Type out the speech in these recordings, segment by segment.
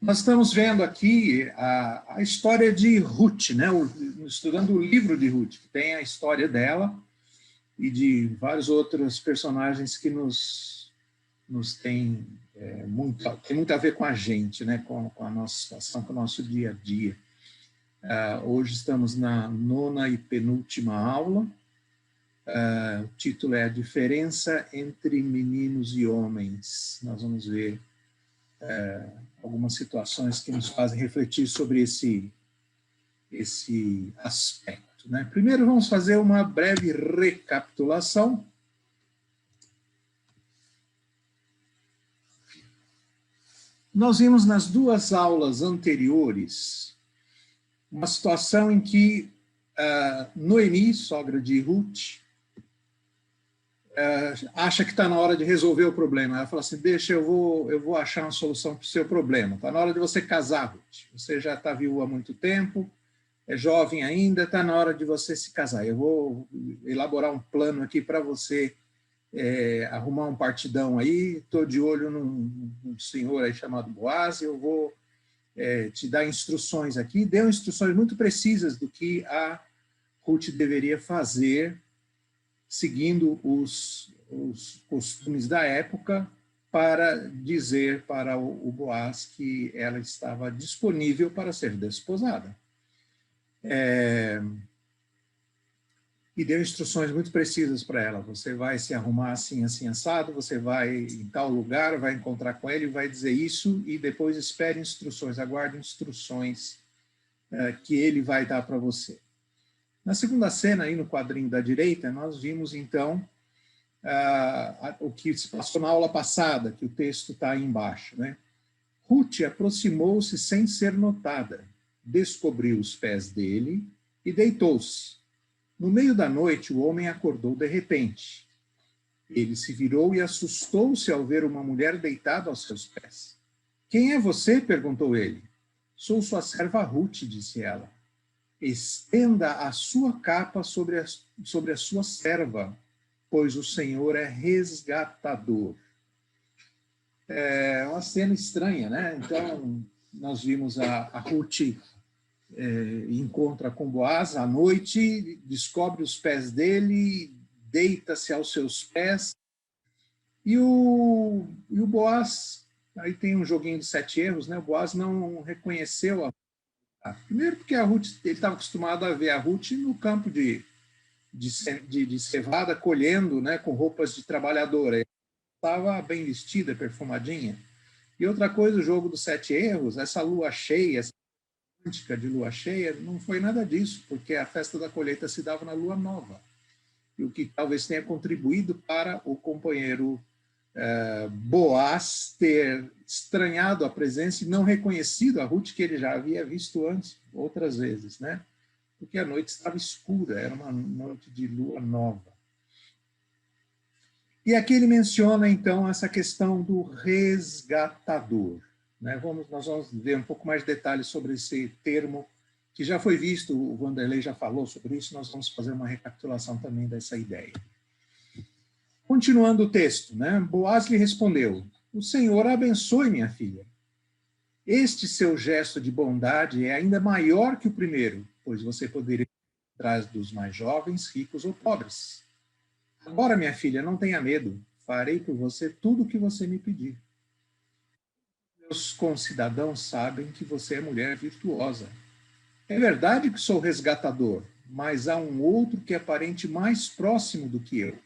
Nós estamos vendo aqui a história de Ruth, né? Estudando o livro de Ruth, que tem a história dela e de vários outros personagens que nos tem muito a ver com a gente, né? Com a nossa situação, com o nosso dia a dia. Hoje estamos na 9ª e penúltima aula. O título é A Diferença entre Meninos e Homens. Nós vamos ver algumas situações que nos fazem refletir sobre esse aspecto, né? Primeiro, vamos fazer uma breve recapitulação. Nós vimos nas duas aulas anteriores uma situação em que Noemi, sogra de Ruth, acha que está na hora de resolver o problema. Ela fala assim, deixa, eu vou achar uma solução para o seu problema. Está na hora de você casar, Ruth. Você já está viúva há muito tempo, é jovem ainda, está na hora de você se casar. Eu vou elaborar um plano aqui para você arrumar um partidão aí. Estou de olho num senhor aí chamado Boaz, eu vou te dar instruções aqui. Deu instruções muito precisas do que a Ruth deveria fazer, seguindo os costumes da época, para dizer para o Boaz que ela estava disponível para ser desposada. E deu instruções muito precisas para ela. Você vai se arrumar assim, assim, assado, você vai em tal lugar, vai encontrar com ele, vai dizer isso, e depois espere instruções, aguarde instruções que ele vai dar para você. Na segunda cena, aí no quadrinho da direita, nós vimos, então, o que se passou na aula passada, que o texto está aí embaixo, né? Ruth aproximou-se sem ser notada, descobriu os pés dele e deitou-se. No meio da noite, o homem acordou de repente. Ele se virou e assustou-se ao ver uma mulher deitada aos seus pés. « Quem é você? » perguntou ele. « Sou sua serva Ruth, disse ela. Estenda a sua capa sobre a sua serva, pois o Senhor é resgatador. É uma cena estranha, né? Então, nós vimos a Ruth encontra com Boaz à noite, descobre os pés dele, deita-se aos seus pés, e o Boaz, aí tem um joguinho de 7 erros, né? O Boaz não reconheceu primeiro porque a Ruth, ele estava acostumado a ver a Ruth no campo de cevada, colhendo, né, com roupas de trabalhadora. Estava bem vestida, perfumadinha. E outra coisa, o jogo dos 7 erros, essa lua cheia, essa romântica de lua cheia, não foi nada disso, porque a festa da colheita se dava na lua nova. E o que talvez tenha contribuído para o companheiro Boaz ter estranhado a presença e não reconhecido a Ruth, que ele já havia visto antes, outras vezes, né? Porque a noite estava escura, era uma noite de lua nova. E aqui ele menciona, então, essa questão do resgatador, né? Nós vamos ver um pouco mais de detalhes sobre esse termo, que já foi visto, o Vanderlei já falou sobre isso, nós vamos fazer uma recapitulação também dessa ideia. Continuando o texto, né? Boaz lhe respondeu, o Senhor abençoe, minha filha. Este seu gesto de bondade é ainda maior que o primeiro, pois você poderia ir atrás dos mais jovens, ricos ou pobres. Agora, minha filha, não tenha medo, farei por você tudo o que você me pedir. Meus concidadãos sabem que você é mulher virtuosa. É verdade que sou resgatador, mas há um outro que é parente mais próximo do que eu.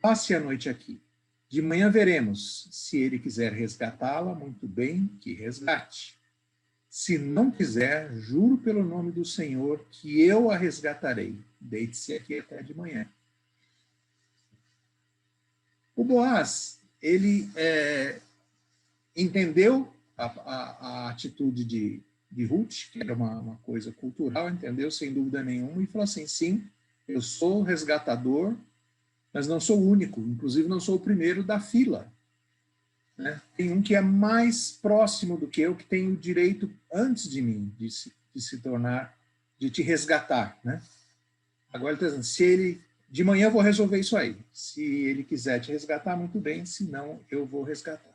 Passe a noite aqui. De manhã veremos. Se ele quiser resgatá-la, muito bem, que resgate. Se não quiser, juro pelo nome do Senhor que eu a resgatarei. Deite-se aqui até de manhã. O Boaz, ele entendeu a atitude de Ruth, que era uma coisa cultural, entendeu sem dúvida nenhuma, e falou assim, sim, eu sou resgatador, mas não sou o único, inclusive não sou o primeiro da fila. Né? Tem um que é mais próximo do que eu, que tem o direito, antes de mim, de se tornar, de te resgatar. Né? Agora ele está dizendo, se ele, de manhã eu vou resolver isso aí. Se ele quiser te resgatar, muito bem, se não, eu vou resgatar.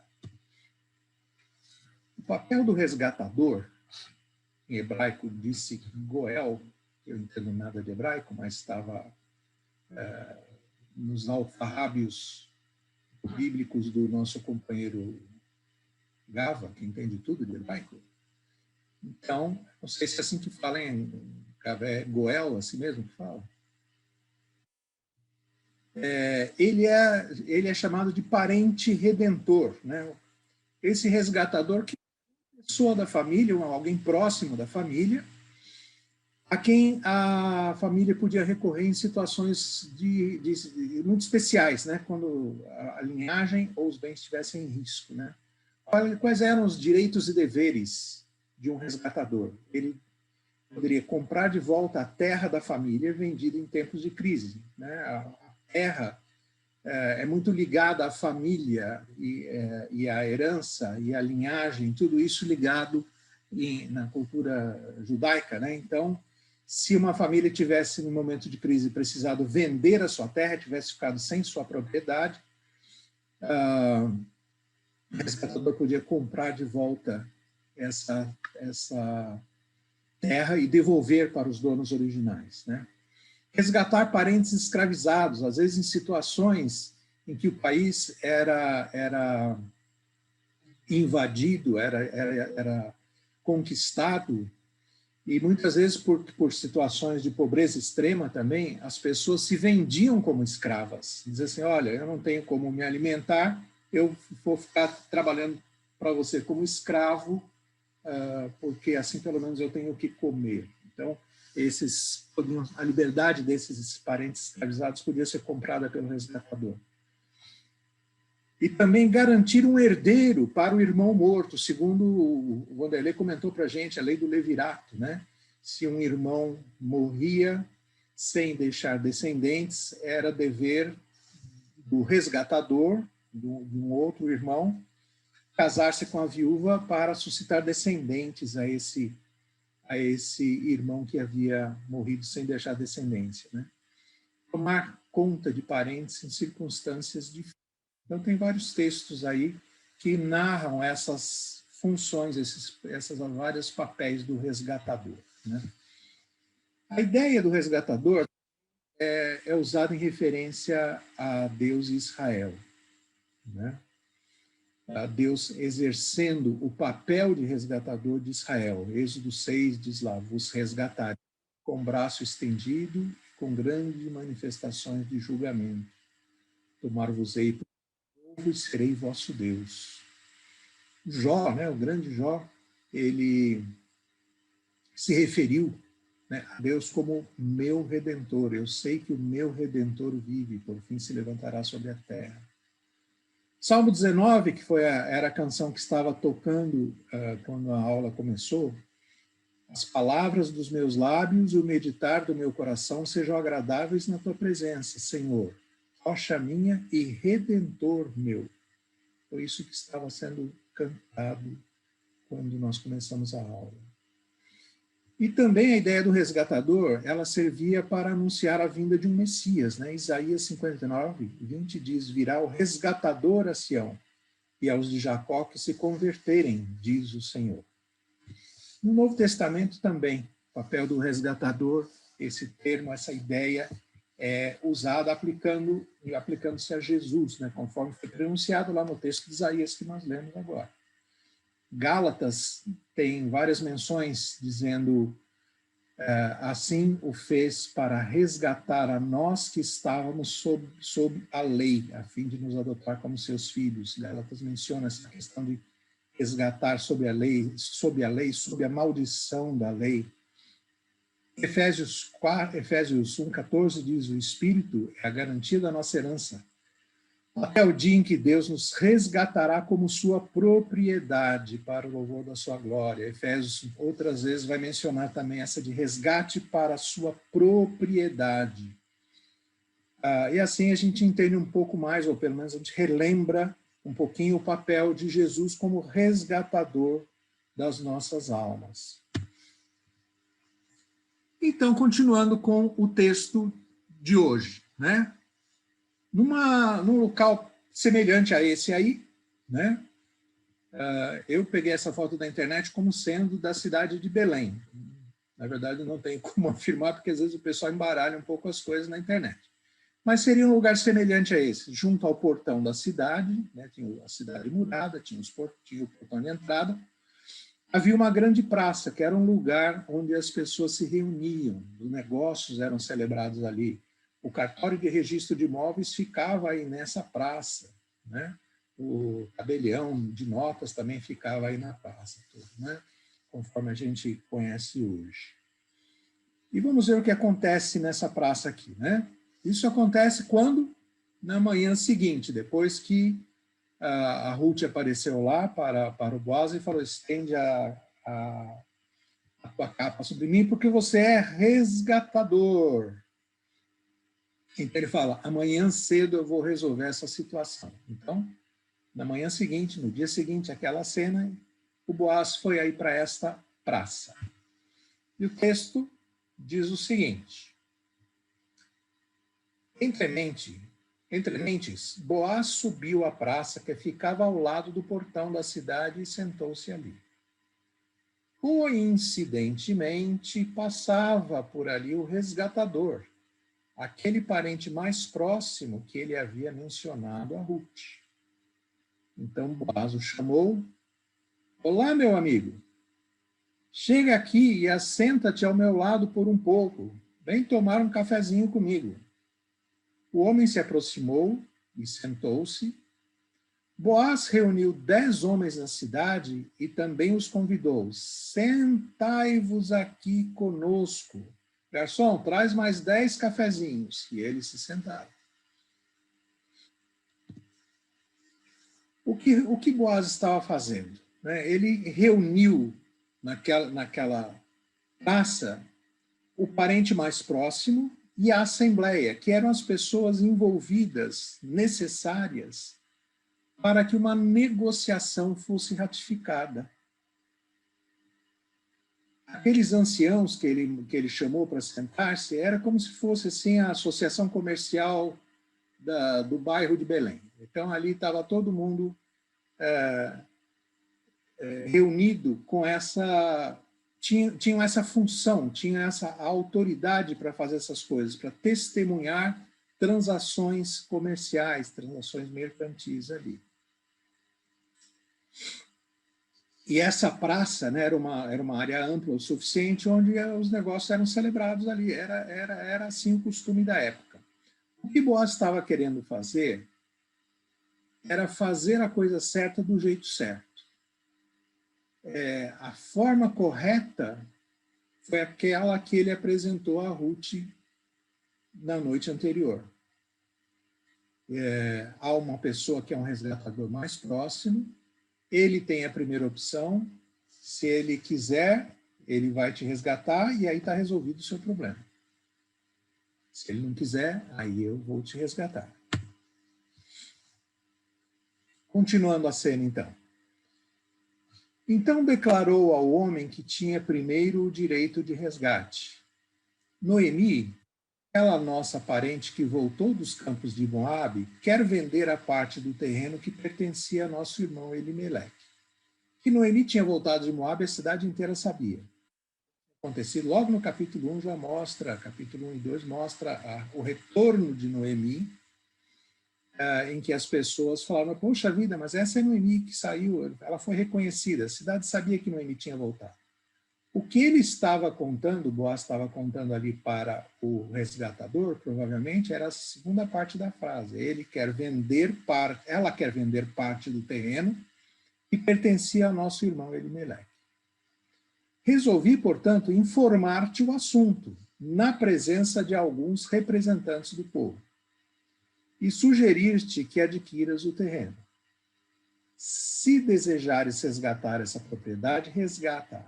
papel do resgatador, em hebraico disse Goel, eu não entendo nada de hebraico, mas estava nos alfarrábios bíblicos do nosso companheiro Gava, que entende tudo de hebraico. Então, não sei se é assim que fala em Goel, assim mesmo que fala. Ele é chamado de parente redentor, né? Esse resgatador que é pessoa da família, alguém próximo da família, a quem a família podia recorrer em situações muito especiais, né? Quando a linhagem ou os bens estivessem em risco, né? Quais eram os direitos e deveres de um resgatador? Ele poderia comprar de volta a terra da família vendida em tempos de crise, né? A terra é muito ligada à família e à herança e à linhagem, tudo isso ligado na cultura judaica, né? Então, se uma família tivesse, no momento de crise, precisado vender a sua terra, tivesse ficado sem sua propriedade, o resgatador podia comprar de volta essa terra e devolver para os donos originais, né? Resgatar parentes escravizados, às vezes em situações em que o país era invadido, era conquistado, e muitas vezes por situações de pobreza extrema também, as pessoas se vendiam como escravas. Diziam assim, olha, eu não tenho como me alimentar, eu vou ficar trabalhando para você como escravo, porque assim pelo menos eu tenho o que comer. Então, a liberdade desses parentes escravizados podia ser comprada pelo resgatador. E também garantir um herdeiro para o irmão morto, segundo o Wanderley comentou para a gente, a lei do levirato, né? Se um irmão morria sem deixar descendentes, era dever do resgatador, de um outro irmão, casar-se com a viúva para suscitar descendentes a esse irmão que havia morrido sem deixar descendência, né? Tomar conta de parentes em circunstâncias difíceis. Então, tem vários textos aí que narram essas funções, esses vários papéis do resgatador, né? A ideia do resgatador é usada em referência a Deus e Israel, né? A Deus exercendo o papel de resgatador de Israel. Êxodo 6 diz lá, vos resgatarei com braço estendido, com grandes manifestações de julgamento. Tomar-vos-ei por povo e serei vosso Deus. Jó, né, o grande Jó, ele se referiu, né, a Deus como meu Redentor. Eu sei que o meu Redentor vive, por fim se levantará sobre a terra. Salmo 19, que era a canção que estava tocando quando a aula começou, as palavras dos meus lábios e o meditar do meu coração sejam agradáveis na tua presença, Senhor, rocha minha e redentor meu. Foi isso que estava sendo cantado quando nós começamos a aula. E também a ideia do resgatador, ela servia para anunciar a vinda de um Messias, né? Isaías 59, 20 diz, virá o resgatador a Sião, e aos de Jacó que se converterem, diz o Senhor. No Novo Testamento também, o papel do resgatador, esse termo, essa ideia é usada aplicando-se a Jesus, né? Conforme foi pronunciado lá no texto de Isaías que nós lemos agora. Gálatas tem várias menções dizendo assim o fez para resgatar a nós que estávamos sob a lei, a fim de nos adotar como seus filhos. Gálatas menciona essa questão de resgatar sob a lei, sob a maldição da lei. Efésios 1:14 diz, o Espírito é a garantia da nossa herança, até o dia em que Deus nos resgatará como sua propriedade para o louvor da sua glória. Efésios, outras vezes, vai mencionar também essa de resgate para a sua propriedade. E assim a gente entende um pouco mais, ou pelo menos a gente relembra um pouquinho o papel de Jesus como resgatador das nossas almas. Então, continuando com o texto de hoje, né? Num local semelhante a esse aí, né? Eu peguei essa foto da internet como sendo da cidade de Belém. Na verdade, não tem como afirmar, porque às vezes o pessoal embaralha um pouco as coisas na internet. Mas seria um lugar semelhante a esse, junto ao portão da cidade, né? Tinha a cidade murada, tinha o portão de entrada. Havia uma grande praça, que era um lugar onde as pessoas se reuniam, os negócios eram celebrados ali. O cartório de registro de imóveis ficava aí nessa praça, né? O tabelião de notas também ficava aí na praça, né? Conforme a gente conhece hoje. E vamos ver o que acontece nessa praça aqui, né? Isso acontece quando? Na manhã seguinte, depois que a Ruth apareceu lá para o Boaz e falou, estende a tua capa sobre mim, porque você é resgatador. Então ele fala, amanhã cedo eu vou resolver essa situação. Então, na manhã seguinte, no dia seguinte, aquela cena, o Boaz foi aí para esta praça. E o texto diz o seguinte, entre mentes, Boaz subiu à praça que ficava ao lado do portão da cidade e sentou-se ali. Coincidentemente, passava por ali o resgatador, aquele parente mais próximo que ele havia mencionado a Ruth. Então Boaz o chamou. Olá, meu amigo. Chega aqui e assenta-te ao meu lado por um pouco. Vem tomar um cafezinho comigo. O homem se aproximou e sentou-se. Boaz reuniu 10 homens na cidade e também os convidou. Sentai-vos aqui conosco. Garçom, traz mais 10 cafezinhos. E eles se sentaram. O que Boaz estava fazendo? Ele reuniu naquela praça o parente mais próximo e a assembleia, que eram as pessoas envolvidas, necessárias, para que uma negociação fosse ratificada. Aqueles anciãos que ele chamou para sentar-se, era como se fosse assim, a associação comercial do bairro de Belém. Então, ali estava todo mundo reunido com essa... Tinham essa função, tinham essa autoridade para fazer essas coisas, para testemunhar transações comerciais, transações mercantis ali. E essa praça, né, era uma área ampla o suficiente onde os negócios eram celebrados ali. Era assim o costume da época. O que Boaz estava querendo fazer era fazer a coisa certa do jeito certo. A forma correta foi aquela que ele apresentou a Ruth na noite anterior. Há uma pessoa que é um resgatador mais próximo, ele tem a primeira opção, se ele quiser, ele vai te resgatar e aí está resolvido o seu problema. Se ele não quiser, aí eu vou te resgatar. Continuando a cena, então. Então declarou ao homem que tinha primeiro o direito de resgate. Noemi, aquela nossa parente que voltou dos campos de Moabe, quer vender a parte do terreno que pertencia a nosso irmão Elimeleque. Que Noemi tinha voltado de Moabe, a cidade inteira sabia. Acontecido logo no capítulo 1 já mostra, capítulo 1 e 2 mostra o retorno de Noemi, em que as pessoas falaram, poxa vida, mas essa é Noemi que saiu, ela foi reconhecida, a cidade sabia que Noemi tinha voltado. O que ele estava contando, Boaz estava contando ali para o resgatador, provavelmente, era a segunda parte da frase. Ela quer vender parte do terreno que pertencia ao nosso irmão Elimeleque. Resolvi, portanto, informar-te o assunto, na presença de alguns representantes do povo, e sugerir-te que adquiras o terreno. Se desejares resgatar essa propriedade, resgata-a.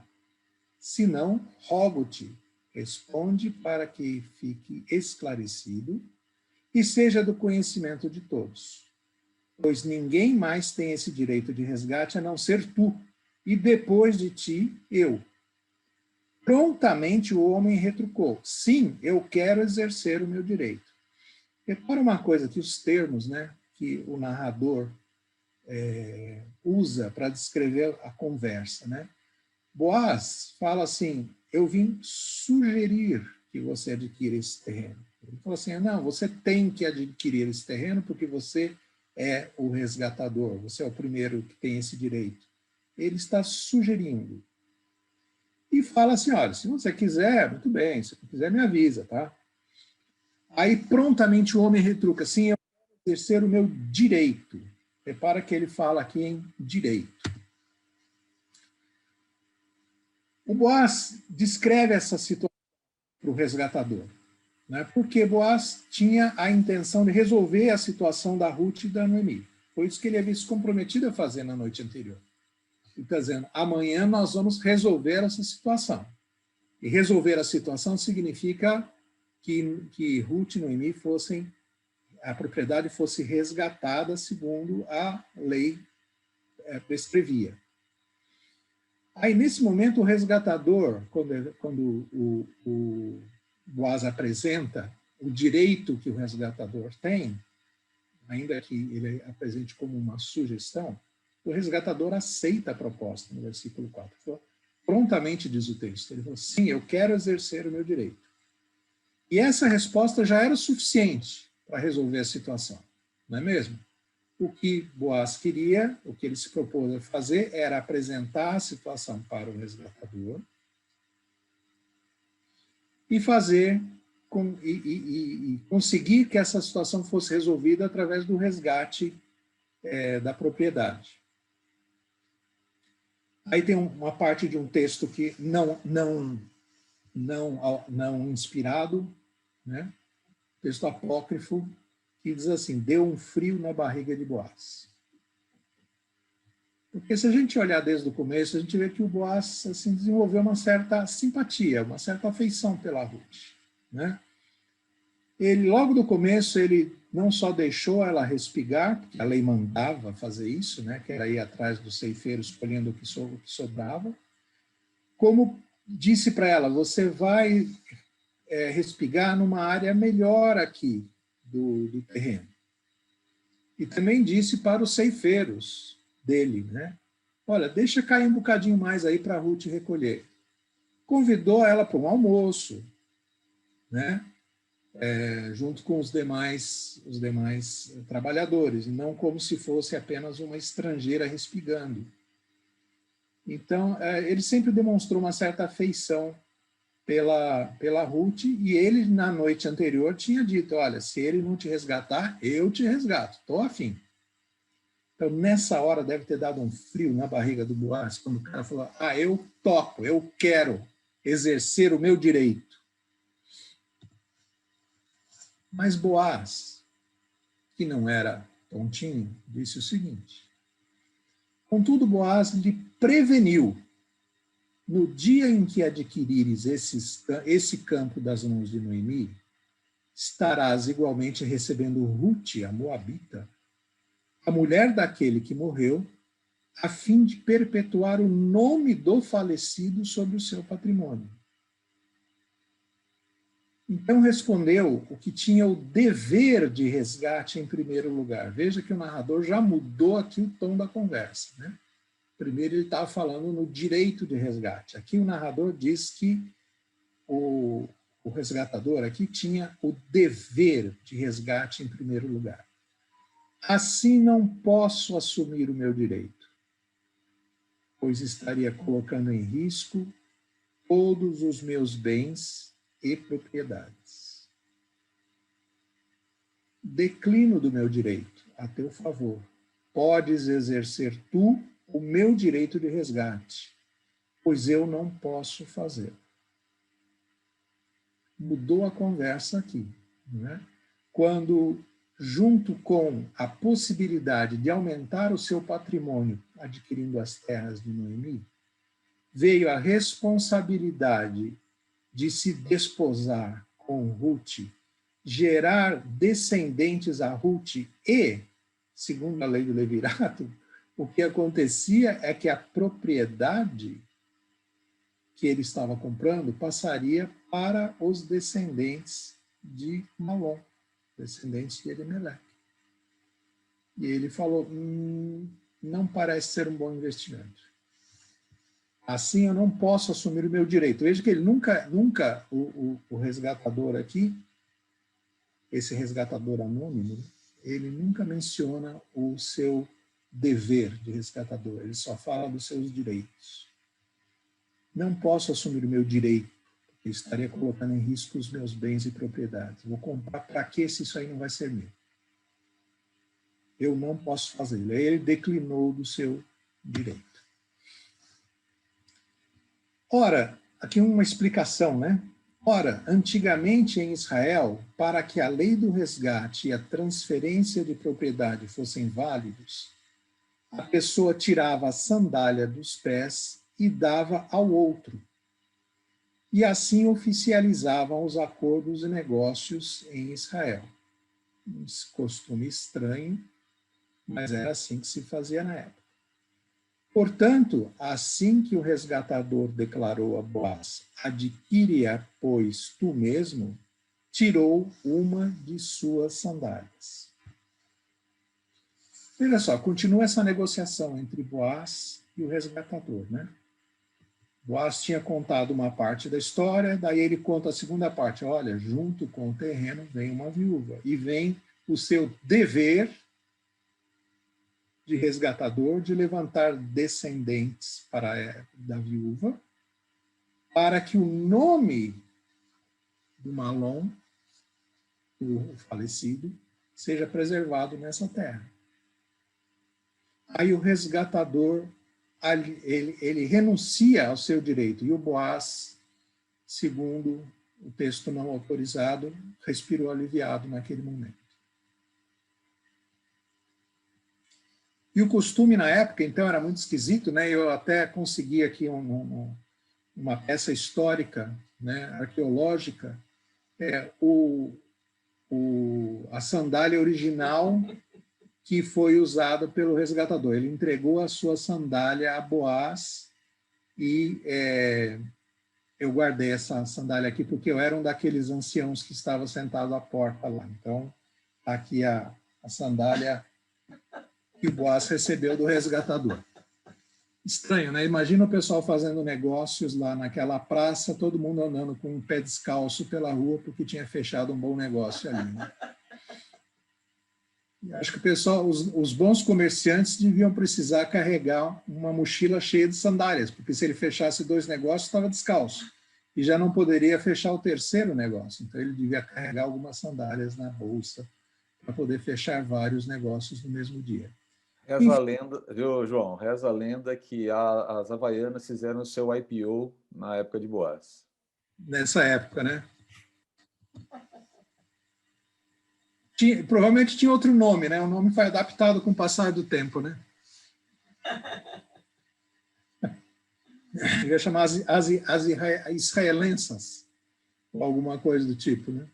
Se não, rogo-te, responde para que fique esclarecido e seja do conhecimento de todos. Pois ninguém mais tem esse direito de resgate a não ser tu, e depois de ti, eu. Prontamente o homem retrucou, sim, eu quero exercer o meu direito. Repara uma coisa, que os termos, né, que o narrador usa para descrever a conversa, né? Boaz fala assim, eu vim sugerir que você adquira esse terreno. Ele falou assim, não, você tem que adquirir esse terreno porque você é o resgatador, você é o primeiro que tem esse direito. Ele está sugerindo. E fala assim, olha, se você quiser, muito bem, se você quiser me avisa, tá? Aí prontamente o homem retruca, sim, eu quero exercer o meu direito. Repara que ele fala aqui em direito. O Boaz descreve essa situação para o resgatador, né? Porque Boaz tinha a intenção de resolver a situação da Ruth e da Noemi. Foi isso que ele havia se comprometido a fazer na noite anterior. Ele está dizendo, amanhã nós vamos resolver essa situação. E resolver a situação significa que Ruth e Noemi fossem, a propriedade fosse resgatada segundo a lei prescrevia. Aí, nesse momento, o resgatador, quando o Boaz apresenta o direito que o resgatador tem, ainda que ele apresente como uma sugestão, o resgatador aceita a proposta, no versículo 4. Prontamente, diz o texto, ele falou, sim, eu quero exercer o meu direito. E essa resposta já era suficiente para resolver a situação, não é mesmo? O que Boaz queria, o que ele se propôs a fazer, era apresentar a situação para o resgatador e fazer e conseguir que essa situação fosse resolvida através do resgate da propriedade. Aí tem uma parte de um texto que não inspirado, né? Texto apócrifo, que diz assim, deu um frio na barriga de Boaz. Porque se a gente olhar desde o começo, a gente vê que o Boaz assim, desenvolveu uma certa simpatia, uma certa afeição pela Ruth, né? Ele, logo do começo, ele não só deixou ela respigar, porque a lei mandava fazer isso, né? Que era ir atrás do ceifeiro escolhendo o que sobrava, como disse para ela, você vai respigar numa área melhor aqui do terreno. E também disse para os ceifeiros dele, né? Olha, deixa cair um bocadinho mais aí para a Ruth recolher. Convidou ela para um almoço, né? Junto com os demais trabalhadores, e não como se fosse apenas uma estrangeira respigando. Então, ele sempre demonstrou uma certa afeição pela Ruth, e ele, na noite anterior, tinha dito, olha, se ele não te resgatar, eu te resgato, estou afim. Então, nessa hora, deve ter dado um frio na barriga do Boaz, quando o cara falou, eu topo, eu quero exercer o meu direito. Mas Boaz, que não era tontinho, disse o seguinte, contudo, Boaz lhe preveniu, no dia em que adquirires esse campo das mãos de Noemi, estarás igualmente recebendo Ruth, a Moabita, a mulher daquele que morreu, a fim de perpetuar o nome do falecido sobre o seu patrimônio. Então respondeu o que tinha o dever de resgate em primeiro lugar. Veja que o narrador já mudou aqui o tom da conversa, né? Primeiro ele estava falando no direito de resgate. Aqui o narrador diz que o resgatador aqui tinha o dever de resgate em primeiro lugar. Assim não posso assumir o meu direito, pois estaria colocando em risco todos os meus bens e propriedades. Declino do meu direito a teu favor. Podes exercer tu o meu direito de resgate, pois eu não posso fazer. Mudou a conversa aqui, né? Quando, junto com a possibilidade de aumentar o seu patrimônio adquirindo as terras de Noemi, veio a responsabilidade de se desposar com Ruth, gerar descendentes a Ruth e, segundo a lei do levirato, o que acontecia é que a propriedade que ele estava comprando passaria para os descendentes de Malom, descendentes de Elimeleque. E ele falou, não parece ser um bom investimento. Assim eu não posso assumir o meu direito. Veja que ele nunca o resgatador aqui, esse resgatador anônimo, ele nunca menciona o seu dever de resgatador, ele só fala dos seus direitos. Não posso assumir o meu direito, porque estaria colocando em risco os meus bens e propriedades. Vou comprar para quê se isso aí não vai ser meu? Eu não posso fazê-lo. Aí ele declinou do seu direito. Ora, aqui uma explicação, né? Ora, antigamente em Israel, para que a lei do resgate e a transferência de propriedade fossem válidos, a pessoa tirava a sandália dos pés e dava ao outro. E assim oficializavam os acordos e negócios em Israel. Um costume estranho, mas era assim que se fazia na época. Portanto, assim que o resgatador declarou a Boaz, adquire-a, pois, tu mesmo, tirou uma de suas sandálias. Veja só, continua essa negociação entre Boaz e o resgatador, né? Boaz tinha contado uma parte da história, daí ele conta a segunda parte. Olha, junto com o terreno vem uma viúva e vem o seu dever de resgatador de levantar descendentes da viúva, para que o nome do Malom, o falecido, seja preservado nessa terra. Aí o resgatador, ele renuncia ao seu direito, e o Boaz, segundo o texto não autorizado, respirou aliviado naquele momento. E o costume na época, então, era muito esquisito, né? Eu até consegui aqui uma peça histórica, né, arqueológica, a sandália original que foi usada pelo resgatador. Ele entregou a sua sandália a Boaz e eu guardei essa sandália aqui porque eu era um daqueles anciãos que estava sentado à porta lá. Então, aqui a sandália que o Boaz recebeu do resgatador. Estranho, né? Imagina o pessoal fazendo negócios lá naquela praça, todo mundo andando com um pé descalço pela rua porque tinha fechado um bom negócio ali, né? E acho que o pessoal, os bons comerciantes deviam precisar carregar uma mochila cheia de sandálias, porque se ele fechasse 2 negócios, estava descalço. E já não poderia fechar o terceiro negócio. Então ele devia carregar algumas sandálias na bolsa para poder fechar vários negócios no mesmo dia. Reza a lenda, viu, João? Reza a lenda que as Havaianas fizeram o seu IPO na época de Boaz. Nessa época, né? Provavelmente tinha outro nome, né? O nome foi adaptado com o passar do tempo, né? Devia chamar as israelenses, ou alguma coisa do tipo, né?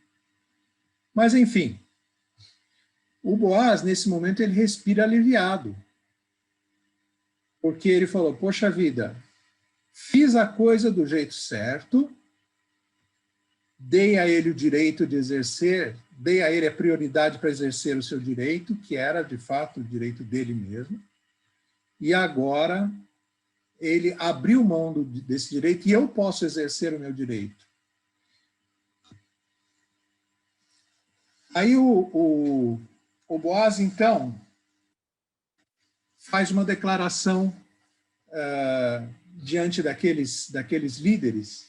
Mas, enfim, o Boaz, nesse momento, ele respira aliviado. Porque ele falou, poxa vida, fiz a coisa do jeito certo, dei a ele o direito de exercer, dei a ele a prioridade para exercer o seu direito, que era, de fato, o direito dele mesmo, e agora ele abriu mão desse direito e eu posso exercer o meu direito. Aí o Boaz, então, faz uma declaração diante daqueles líderes,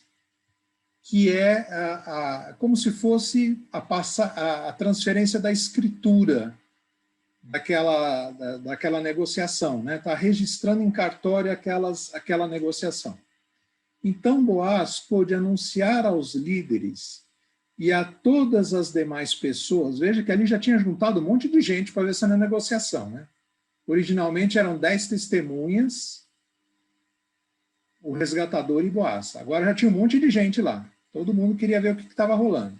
que é como se fosse a transferência da escritura daquela negociação, né? Está registrando em cartório aquela negociação. Então Boaz pôde anunciar aos líderes e a todas as demais pessoas, veja que ali já tinha juntado um monte de gente para ver essa negociação, né? Originalmente eram 10 testemunhas, o resgatador e Boaz. Agora já tinha um monte de gente lá. Todo mundo queria ver o que estava rolando.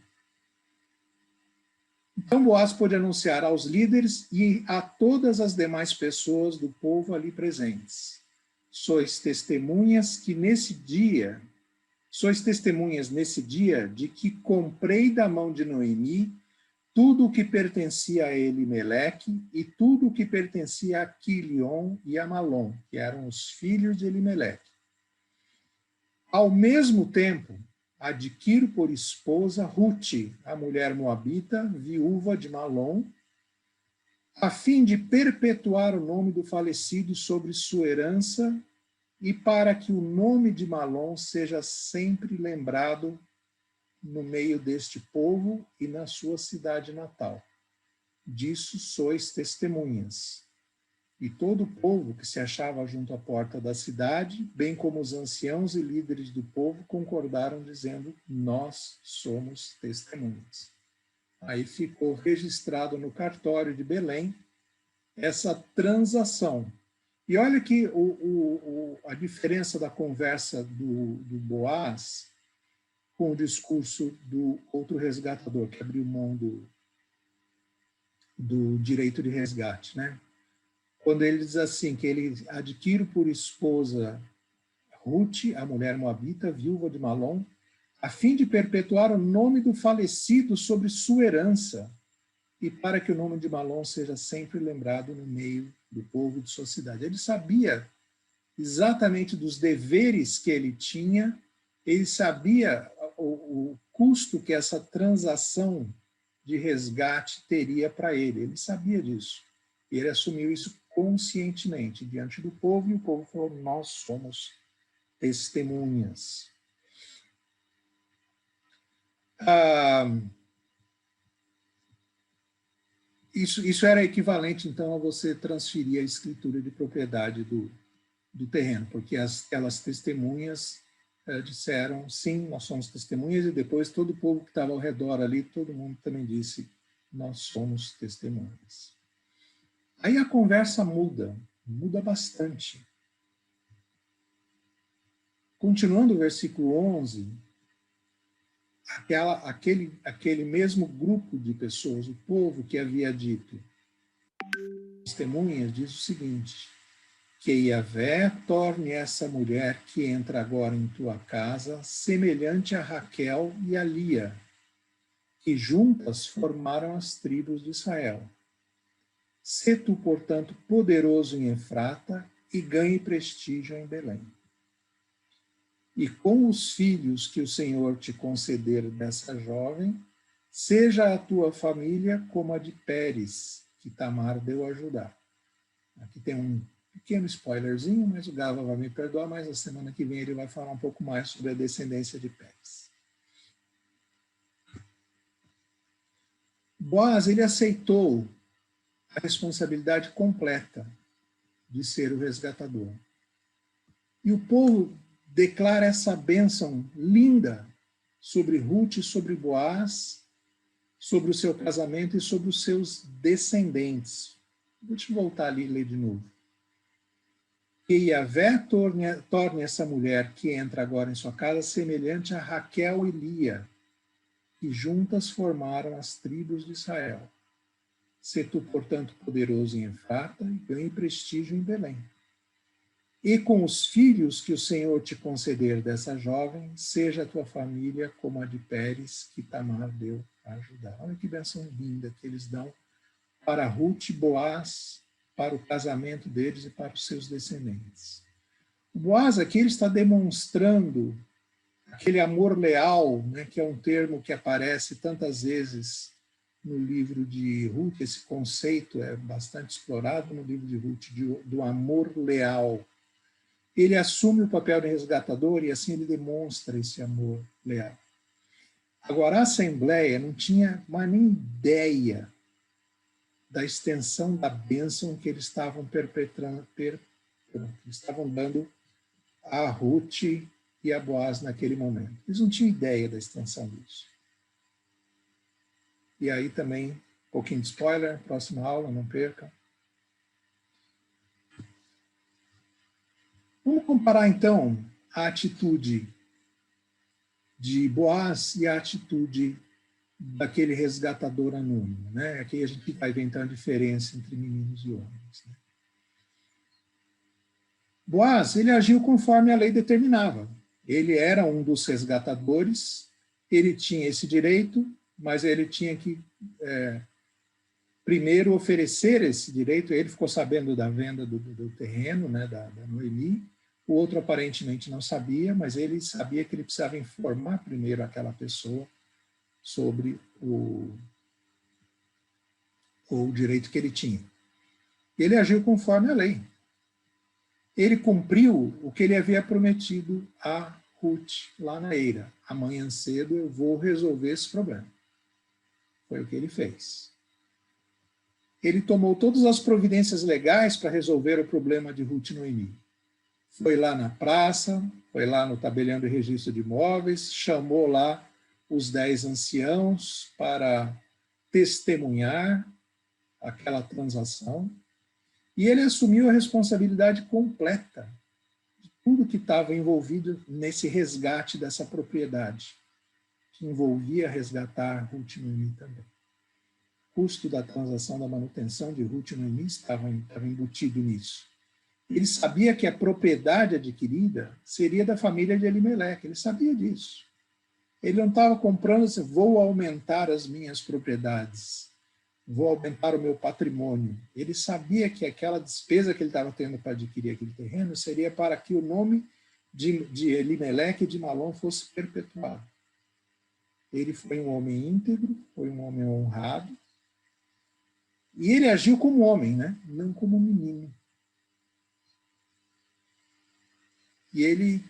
Então Boaz pôde anunciar aos líderes e a todas as demais pessoas do povo ali presentes. Sois testemunhas nesse dia de que comprei da mão de Noemi tudo o que pertencia a Elimeleque e tudo o que pertencia a Quilion e a Malom, que eram os filhos de Elimeleque. Ao mesmo tempo, adquiro por esposa Ruth, a mulher moabita, viúva de Malom, a fim de perpetuar o nome do falecido sobre sua herança e para que o nome de Malom seja sempre lembrado no meio deste povo e na sua cidade natal. Disso sois testemunhas. E todo o povo que se achava junto à porta da cidade, bem como os anciãos e líderes do povo, concordaram, dizendo: nós somos testemunhas. Aí ficou registrado no cartório de Belém essa transação. E olha que a diferença da conversa do Boaz com o discurso do outro resgatador, que abriu mão do direito de resgate, né? Quando ele diz assim, que ele adquire por esposa Ruth, a mulher moabita, viúva de Malom, a fim de perpetuar o nome do falecido sobre sua herança e para que o nome de Malom seja sempre lembrado no meio do povo de sua cidade. Ele sabia exatamente dos deveres que ele tinha, ele sabia o custo que essa transação de resgate teria para ele. Ele sabia disso. E ele assumiu isso conscientemente diante do povo, e o povo falou: nós somos testemunhas. Isso era equivalente, então, a você transferir a escritura de propriedade do terreno, porque aquelas testemunhas disseram: sim, nós somos testemunhas, e depois todo o povo que estava ao redor ali, todo mundo também disse: nós somos testemunhas. Aí a conversa muda bastante. Continuando o versículo 11, aquele mesmo grupo de pessoas, o povo que havia dito testemunhas, diz o seguinte: que Yahvé torne essa mulher que entra agora em tua casa semelhante a Raquel e a Lia, que juntas formaram as tribos de Israel. Sê tu, portanto, poderoso em Efrata e ganhe prestígio em Belém. E com os filhos que o Senhor te conceder dessa jovem, seja a tua família como a de Pérez, que Tamar deu a Judá. Aqui tem um pequeno spoilerzinho, mas o Gava vai me perdoar, mas a semana que vem ele vai falar um pouco mais sobre a descendência de Pérez. Boaz, ele aceitou a responsabilidade completa de ser o resgatador. E o povo declara essa bênção linda sobre Ruth, sobre Boaz, sobre o seu casamento e sobre os seus descendentes. Deixa eu voltar ali e ler de novo. Que Yahvé torne essa mulher que entra agora em sua casa semelhante a Raquel e Lia, que juntas formaram as tribos de Israel. Sê tu, portanto, poderoso em Efrata e ganhe prestígio em Belém. E com os filhos que o Senhor te conceder dessa jovem, seja a tua família como a de Pérez, que Tamar deu a Judá. Olha que bênção linda que eles dão para Ruth e Boaz, para o casamento deles e para os seus descendentes. O Boaz aqui ele está demonstrando aquele amor leal, né, que é um termo que aparece tantas vezes no livro de Ruth. Esse conceito é bastante explorado no livro de Ruth, do amor leal. Ele assume o papel de resgatador e assim ele demonstra esse amor leal. Agora, a Assembleia não tinha mais nem ideia da extensão da bênção que eles estavam perpetrando, estavam dando a Ruth e a Boaz naquele momento. Eles não tinham ideia da extensão disso. E aí também, um pouquinho de spoiler, próxima aula, não perca. Vamos comparar, então, a atitude de Boaz e a atitude daquele resgatador anônimo, né? Aqui a gente vai ver, então, a diferença entre meninos e homens. Né? Boaz, ele agiu conforme a lei determinava. Ele era um dos resgatadores, ele tinha esse direito, mas ele tinha que primeiro oferecer esse direito. Ele ficou sabendo da venda do terreno, né, da Noemi. O outro aparentemente não sabia, mas ele sabia que ele precisava informar primeiro aquela pessoa sobre o direito que ele tinha. Ele agiu conforme a lei. Ele cumpriu o que ele havia prometido a Ruth lá na eira. Amanhã cedo eu vou resolver esse problema. Foi o que ele fez. Ele tomou todas as providências legais para resolver o problema de Ruth e Noemi. Foi lá na praça, foi lá no tabelião de registro de imóveis, chamou lá os 10 anciãos para testemunhar aquela transação, e ele assumiu a responsabilidade completa de tudo que estava envolvido nesse resgate dessa propriedade, que envolvia resgatar Ruth e Noemi também. O custo da transação da manutenção de Ruth e Noemi estava embutido nisso. Ele sabia que a propriedade adquirida seria da família de Elimeleque, ele sabia disso. Ele não estava comprando assim, vou aumentar as minhas propriedades, vou aumentar o meu patrimônio. Ele sabia que aquela despesa que ele estava tendo para adquirir aquele terreno seria para que o nome de Elimeleque e de Malom fosse perpetuado. Ele foi um homem íntegro, foi um homem honrado, e ele agiu como homem, né? Não como menino. E ele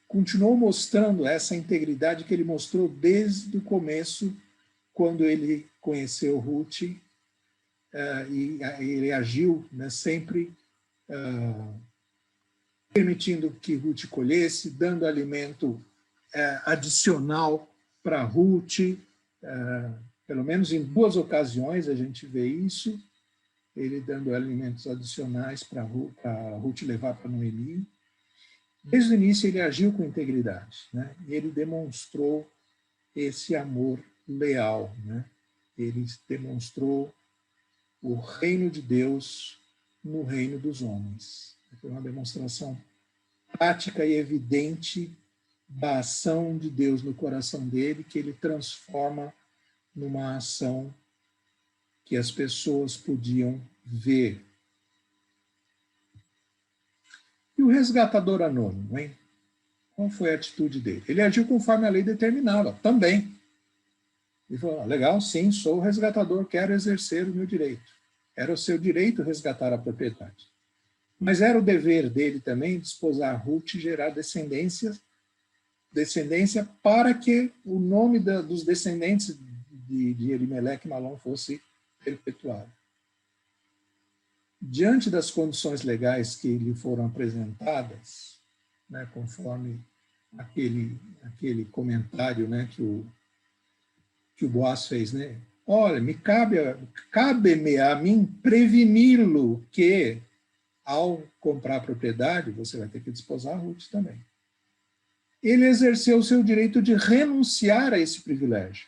continuou mostrando essa integridade que ele mostrou desde o começo, quando ele conheceu Ruth, e ele agiu, né, sempre permitindo que Ruth colhesse, dando alimento adicional para Ruth, pelo menos em 2 ocasiões a gente vê isso, ele dando alimentos adicionais para Ruth levar para Noemi. Desde o início ele agiu com integridade, né? E ele demonstrou esse amor leal, né? Ele demonstrou o reino de Deus no reino dos homens. Foi uma demonstração prática e evidente da ação de Deus no coração dele, que ele transforma numa ação que as pessoas podiam ver. E o resgatador anônimo, hein? Qual foi a atitude dele? Ele agiu conforme a lei determinava, também. Ele falou, legal, sim, sou o resgatador, quero exercer o meu direito. Era o seu direito resgatar a propriedade. Mas era o dever dele também desposar Ruth e gerar descendência para que o nome dos descendentes de Elimeleque e Malom fosse perpetuado. Diante das condições legais que lhe foram apresentadas, né, conforme aquele comentário, né, que o Boaz fez, né? Olha, cabe-me a mim preveni-lo que, ao comprar a propriedade, você vai ter que desposar a Ruth também. Ele exerceu o seu direito de renunciar a esse privilégio.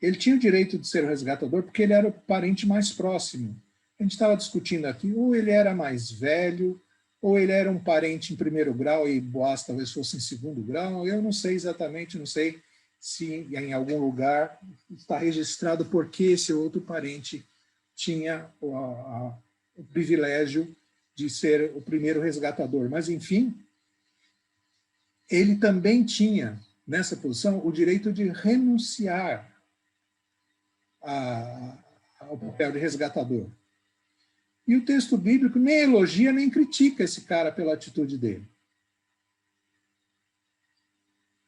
Ele tinha o direito de ser o resgatador porque ele era o parente mais próximo. A gente estava discutindo aqui, ou ele era mais velho, ou ele era um parente em primeiro grau e Boaz talvez fosse em segundo grau. Eu não sei exatamente, não sei se em algum lugar está registrado porque esse outro parente tinha o privilégio de ser o primeiro resgatador. Mas, enfim, ele também tinha, nessa posição, o direito de renunciar ao papel de resgatador. E o texto bíblico nem elogia nem critica esse cara pela atitude dele.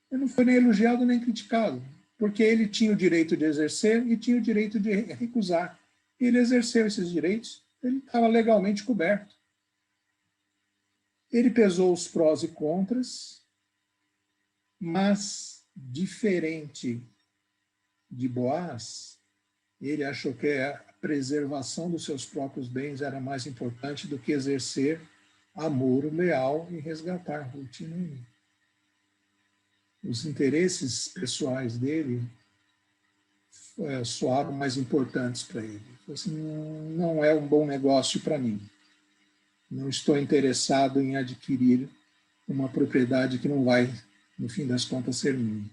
Ele não foi nem elogiado nem criticado, porque ele tinha o direito de exercer e tinha o direito de recusar. Ele exerceu esses direitos, ele estava legalmente coberto. Ele pesou os prós e contras, mas, diferente de Boaz, ele achou que a preservação dos seus próprios bens era mais importante do que exercer amor leal e resgatar Ruth e Noemi. Os interesses pessoais dele soaram mais importantes para ele. Ele falou assim, não é um bom negócio para mim. Não estou interessado em adquirir uma propriedade que não vai, no fim das contas, ser minha.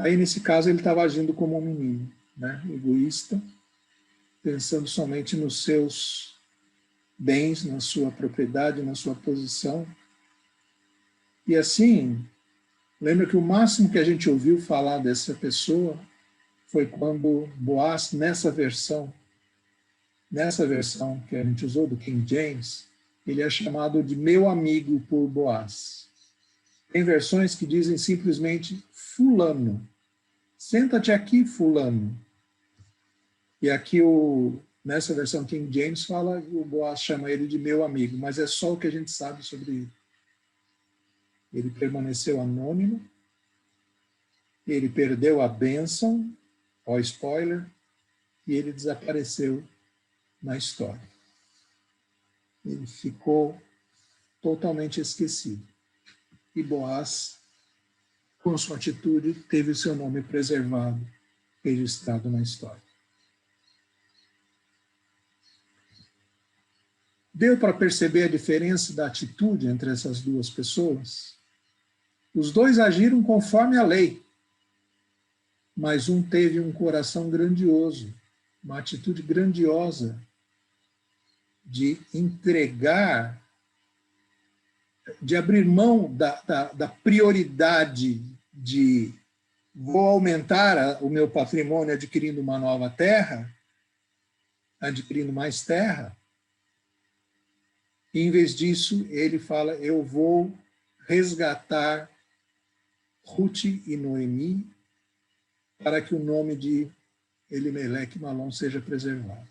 Aí, nesse caso, ele estava agindo como um menino, né? Egoísta, pensando somente nos seus bens, na sua propriedade, na sua posição. E assim, lembra que o máximo que a gente ouviu falar dessa pessoa foi quando Boaz, nessa versão que a gente usou, do King James, ele é chamado de meu amigo por Boaz. Tem versões que dizem simplesmente fulano. Senta-te aqui, fulano. E aqui, nessa versão King James, fala, o Boaz chama ele de meu amigo, mas é só o que a gente sabe sobre ele. Ele permaneceu anônimo, ele perdeu a bênção, ó spoiler, e ele desapareceu na história. Ele ficou totalmente esquecido. E Boaz, com sua atitude, teve o seu nome preservado, registrado na história. Deu para perceber a diferença da atitude entre essas duas pessoas? Os dois agiram conforme a lei, mas um teve um coração grandioso, uma atitude grandiosa de entregar, de abrir mão da prioridade de vou aumentar o meu patrimônio adquirindo uma nova terra, adquirindo mais terra. E, em vez disso, ele fala, eu vou resgatar Ruth e Noemi para que o nome de Elimeleque e Malom seja preservado.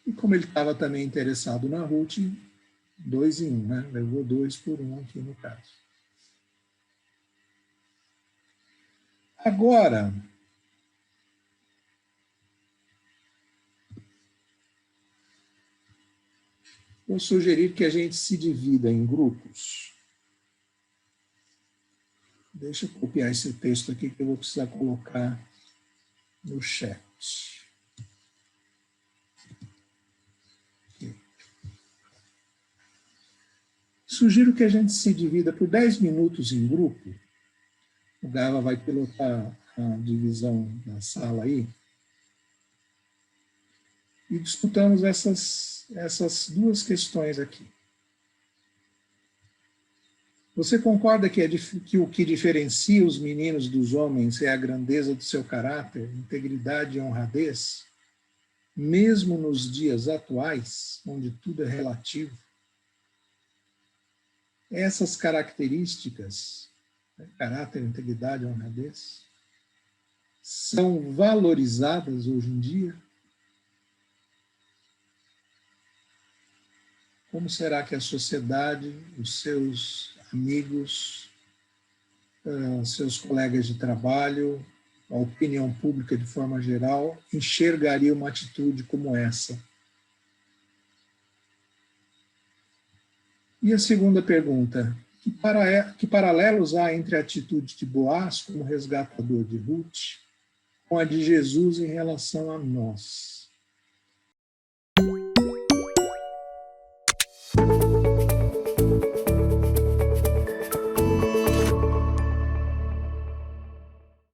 E como ele estava também interessado na Ruth, 2 em 1, né? Levou 2 por 1 aqui no caso. Agora, vou sugerir que a gente se divida em grupos. Deixa eu copiar esse texto aqui que eu vou precisar colocar no chat. Aqui. Sugiro que a gente se divida por 10 minutos em grupo. O Gava vai pilotar a divisão da sala aí. E discutamos essas duas questões aqui. Você concorda que o que diferencia os meninos dos homens é a grandeza do seu caráter, integridade e honradez? Mesmo nos dias atuais, onde tudo é relativo? Essas características, caráter, integridade e honradez, são valorizadas hoje em dia? Como será que a sociedade, os seus amigos, seus colegas de trabalho, a opinião pública de forma geral, enxergaria uma atitude como essa? E a segunda pergunta, que paralelos há entre a atitude de Boaz como resgatador de Ruth com a de Jesus em relação a nós?